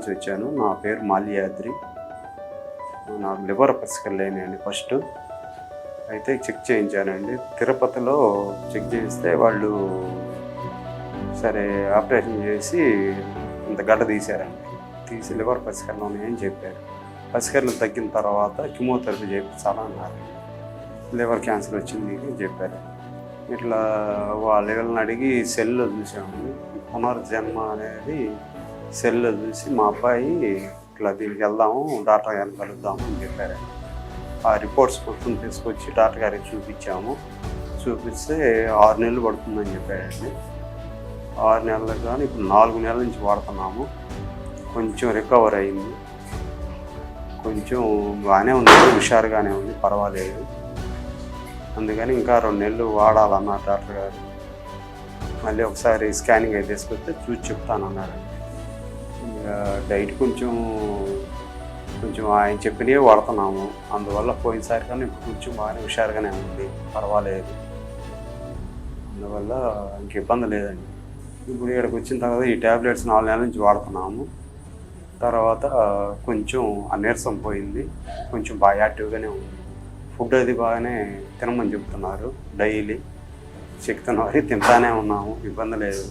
నుంచి వచ్చాను. నా పేరు మాల్యాద్రి. నాకు లివర్ పసికలు లేనియండి ఫస్ట్. అయితే చెక్ చేయించానండి. తిరుపతిలో చెక్ చేయిస్తే వాళ్ళు సరే ఆపరేషన్ చేసి ఇంత గడ్డ తీశారండి. తీసి లివర్ పసికలు ఉన్నాయని చెప్పారు. పసికలు తగ్గిన తర్వాత కెమోథెరపీ చేయించాలన్నారు. లివర్ క్యాన్సర్ వచ్చింది అని చెప్పారు. ఇట్లా వాళ్ళని అడిగి సెల్లో చూసాము. పునర్జన్మ అనేది సెల్లో చూసి మా అబ్బాయి ఇట్లా దీనికి వెళ్దాము, డాక్టర్ గారిని కలుద్దాము అని చెప్పారు. ఆ రిపోర్ట్స్ మొత్తం తీసుకొచ్చి డాక్టర్ గారికి చూపించాము. చూపిస్తే 6 నెలలు పడుతుందని చెప్పారండి. 6 నెలలు కానీ ఇప్పుడు 4 నెలల నుంచి వాడుతున్నాము. కొంచెం రికవర్ అయింది, కొంచెం బాగానే ఉంది, హుషారుగానే ఉంది, పర్వాలేదు. అందుకని ఇంకా 2 నెలలు వాడాలన్నారు డాక్టర్ గారు. మళ్ళీ ఒకసారి స్కానింగ్ అయితే తీసుకొస్తే చూసి చెప్తానన్నారండి. డైట్ కొంచెం ఆయన చెప్పినవి వాడుతున్నాము. అందువల్ల పోయినసారి కానీ ఇప్పుడు కొంచెం బాగానే హుషారుగానే ఉంది, పర్వాలేదు. అందువల్ల ఇంక ఇబ్బంది లేదండి. ఇప్పుడు ఇక్కడికి వచ్చిన తర్వాత ఈ ట్యాబ్లెట్స్ 4 నెలల నుంచి వాడుతున్నాము. తర్వాత కొంచెం నీరసం పోయింది, కొంచెం బాగా యాక్టివ్గానే ఉంది. ఫుడ్ అది బాగానే తినమని చెప్తున్నారు. డైలీ చెప్తున్నారు, తింటానే ఉన్నాము, ఇబ్బంది లేదు.